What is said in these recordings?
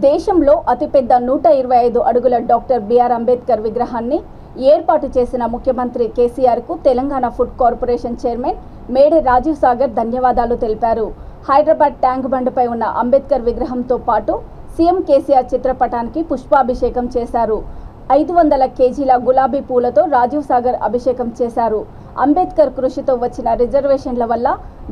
దేశంలో అతిపెద్ద 125 అడుగుల డాక్టర్ బిఆర్ అంబేద్కర్ విగ్రహాన్ని ఏర్పాటు చేసిన ముఖ్యమంత్రి కేసీఆర్ కు Telangana food corporation chairman Mede Rajeev Sagar ధన్యవాదాలు తెలిపారు. హైదరాబాద్ ట్యాంక్ బండ్పై ఉన్న అంబేద్కర్ విగ్రహంతో పాటు సీఎం కేసీఆర్ చిత్రపటానికి పుష్పాభిషేకం చేశారు. 500 కేజీల గులాబీ పూలతో రాజీవ్ సాగర్ అభిషేకం చేశారు. అంబేద్కర్ కృషితో వచ్చిన రిజర్వేషన్ల వల్ల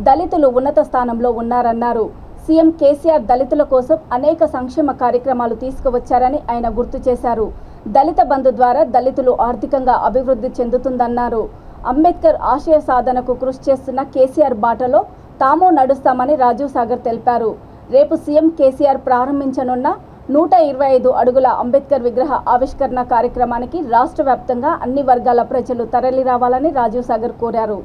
దళితులు ఉన్నత స్థానంలో ఉన్నారన్నారు. సీఎం కేసీఆర్ దళితుల కోసం అనేక సంక్షేమ కార్యక్రమాలు తీసుకువచ్చారని ఆయన గుర్తు చేశారు. దళిత బంధు ద్వారా దళితులు ఆర్థికంగా అభివృద్ధి చెందుతుందన్నారు. అంబేద్కర్ ఆశయ సాధనకు కృషి చేస్తున్న కేసీఆర్ బాటలో తాము నడుస్తామని రాజీవ్ సాగర్ తెలిపారు. రేపు సీఎం కేసీఆర్ ప్రారంభించనున్న 125 అడుగుల అంబేద్కర్ విగ్రహ ఆవిష్కరణ కార్యక్రమానికి రాష్ట్ర వ్యాప్తంగా అన్ని వర్గాల ప్రజలు తరలి రావాలని రాజీవ్ సాగర్ కోరారు.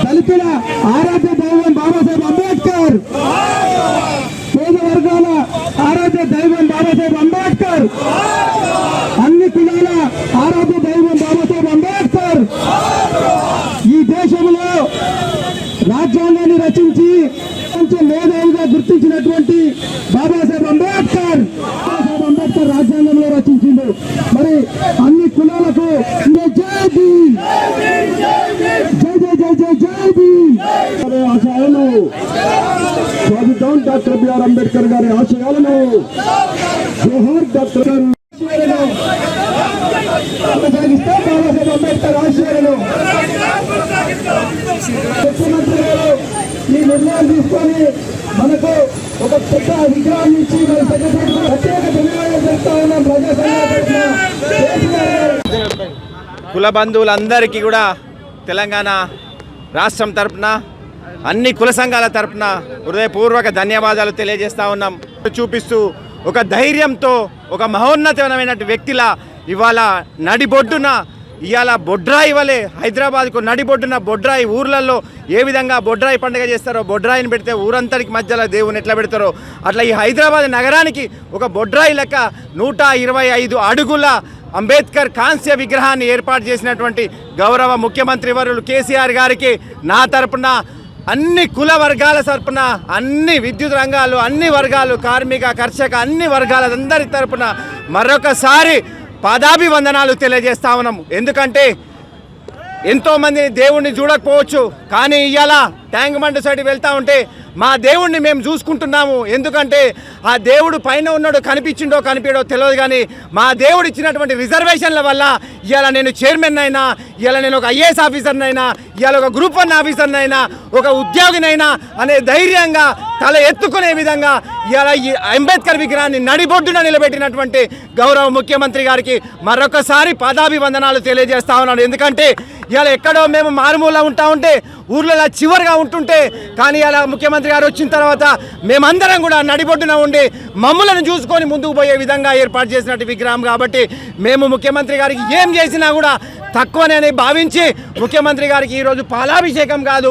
దళితుల ఆరాధ్య దైవం బాబాసాహెబ్ అంబేద్కర్, పేద వర్గాల ఆరాధ్య దైవం బాబాసాహెబ్ అంబేద్కర్, అన్ని కులాల ఆరాధ్య దైవం బాబాసాహెబ్ అంబేద్కర్. ఈ దేశంలో రాజ్యాంగాన్ని రచించి మేధావిగా గుర్తించినటువంటి బాబాసాహెబ్ అంబేద్కర్ రాజ్యాంగంలో రచించిండు. మరి అన్ని కులాలకు జై భీమ్, జై జై జై జై జై భీమ్ ఆశయాలను స్వాగతం. డాక్టర్ బిఆర్ అంబేద్కర్ గారి ఆశయాలను జోహార్. డాక్టర్ కొనసాగిస్తే బాబాసాహెబ్ అంబేద్కర్ ఆశయాలను ముఖ్యమంత్రి గారు ఈ నిర్ణయం తీసుకొని మనకు ఒక పెద్ద విగ్రహాన్ని ఇచ్చి మన ప్రత్యేక ధన్యవాదాలు చెప్తా ఉన్నాం. ప్రజా కుల బంధువులందరికీ కూడా తెలంగాణ రాష్ట్రం తరపున అన్ని కుల సంఘాల తరపున హృదయపూర్వక ధన్యవాదాలు తెలియజేస్తూ ఉన్నాం. చూపిస్తూ ఒక ధైర్యంతో ఒక మహోన్నతమైన వ్యక్తిలా ఇవాళ నడిబొడ్డున ఇవాళ బొడ్రాయి వలె హైదరాబాద్కు నడిబొడ్డున బొడ్రాయి ఊర్లలో ఏ విధంగా బొడ్రాయి పండుగ చేస్తారో, బొడ్రాయిని పెడితే ఊరంతరికి మధ్యలో దేవుని ఎట్లా పెడతారో అట్లా ఈ హైదరాబాద్ నగరానికి ఒక బొడ్రాయి లెక్క 125 అడుగుల అంబేద్కర్ కాంస్య విగ్రహాన్ని ఏర్పాటు చేసినటువంటి గౌరవ ముఖ్యమంత్రి వర్యులు కేసీఆర్ గారికి నా తరపున, అన్ని కుల వర్గాల తరపున, అన్ని విద్యుత్ రంగాలు, అన్ని వర్గాలు, కార్మిక కర్షక అన్ని వర్గాలందరి తరపున మరొకసారి పాదాభివందనాలు తెలియజేస్తా ఉన్నాము. ఎందుకంటే ఎంతోమంది దేవుణ్ణి చూడకపోవచ్చు, కానీ ఇవాళ ట్యాంక్ బండ్ సైడ్ వెళ్తూ ఉంటే మా దేవుణ్ణి మేము చూసుకుంటున్నాము. ఎందుకంటే ఆ దేవుడు పైన ఉన్నాడు, కనిపించిండో కనిపించడో తెలియదు, కానీ మా దేవుడు ఇచ్చినటువంటి రిజర్వేషన్ల వల్ల ఇవాళ నేను చైర్మన్ అయినా, ఇవాళ నేను ఒక ఐఏఎస్ ఆఫీసర్నైనా, ఇవాళ ఒక గ్రూప్ 1 ఆఫీసర్నైనా, ఒక ఉద్యోగినైనా అనే ధైర్యంగా తల ఎత్తుకునే విధంగా ఇవాళ ఈ అంబేద్కర్ విగ్రహాన్ని నడిబొడ్డున నిలబెట్టినటువంటి గౌరవ ముఖ్యమంత్రి గారికి మరొకసారి పాదాభివందనాలు తెలియజేస్తా ఉన్నాను. ఎందుకంటే ఇవాళ ఎక్కడో మేము మారుమూల ఉంటా ఉంటే, ఊర్లలో చివరిగా ఉంటుంటే, కానీ అలా ముఖ్యమంత్రి గారు వచ్చిన తర్వాత మేమందరం కూడా నడిబొడ్డున ఉండి మమ్మల్ని చూసుకొని ముందుకు పోయే విధంగా ఏర్పాటు చేసినట్టు విగ్రహం. కాబట్టి మేము ముఖ్యమంత్రి గారికి ఏం చేసినా కూడా తక్కువనే భావించి ముఖ్యమంత్రి గారికి ఈరోజు పాలాభిషేకం కాదు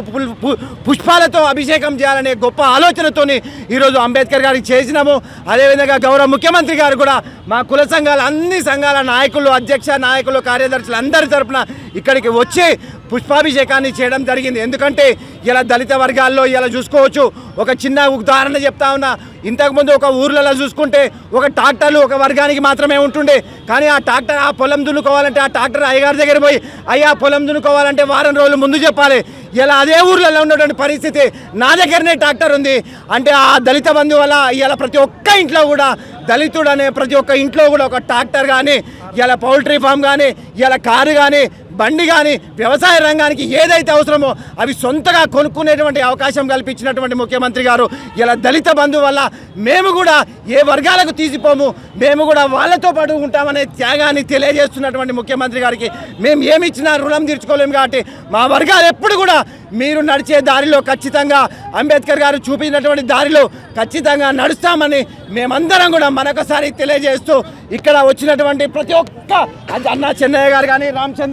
పుష్పాలతో అభిషేకం చేయాలనే గొప్ప ఆలోచనతోని ఈరోజు అంబేద్కర్ గారికి చేసినాము. అదేవిధంగా గౌరవ ముఖ్యమంత్రి గారు కూడా మా కుల సంఘాల అన్ని సంఘాల నాయకులు, అధ్యక్ష నాయకులు, కార్యదర్శులు అందరి తరపున ఇక్కడికి వచ్చి పుష్పాభిషేకాన్ని చేయడం జరిగింది. ఎందుకంటే ఇలా దళిత వర్గాల్లో ఇలా చూసుకోవచ్చు. ఒక చిన్న ఉదాహరణ చెప్తా ఉన్నా. ఇంతకుముందు ఒక ఊర్లలో చూసుకుంటే ఒక ట్రాక్టర్లు ఒక వర్గానికి మాత్రమే ఉంటుండే, కానీ ఆ ట్రాక్టర్ ఆ పొలం దున్నుకోవాలంటే ఆ ట్రాక్టర్ అయ్యగారి దగ్గర పోయి అయ్యా పొలం దున్నుకోవాలంటే వారం రోజులు ముందు చెప్పాలి. ఇలా అదే ఊర్లలో ఉన్నటువంటి పరిస్థితి నా దగ్గరనే ట్రాక్టర్ ఉంది అంటే ఆ దళిత బంధు వల్ల ఇలా ప్రతి ఒక్క ఇంట్లో కూడా దళితుడు అనే ప్రతి ఒక్క ఇంట్లో కూడా ఒక ట్రాక్టర్ కానీ, ఇలా పౌల్ట్రీ ఫామ్ కానీ, ఇలా కారు కానీ, బండి కానీ, వ్యవసాయ రంగానికి ఏదైతే అవసరమో అవి సొంతగా కొనుక్కునేటువంటి అవకాశం కల్పించినటువంటి ముఖ్యమంత్రి గారు ఇలా దళిత బంధు వల్ల మేము కూడా ఏ వర్గాలకు తీసిపోము, మేము కూడా వాళ్ళతో పాటు ఉంటామనే త్యాగాన్ని తెలియజేస్తున్నటువంటి ముఖ్యమంత్రి గారికి మేము ఏమిచ్చినా రుణం తీర్చుకోలేము. కాబట్టి మా వర్గాలు ఎప్పుడు కూడా మీరు నడిచే దారిలో ఖచ్చితంగా అంబేద్కర్ గారు చూపించినటువంటి దారిలో ఖచ్చితంగా నడుస్తామని మేమందరం కూడా మరొకసారి తెలియజేస్తూ ఇక్కడ వచ్చినటువంటి ప్రతి ఒక్క అన్న చెన్నయ్య గారు కానీ, రామచంద్ర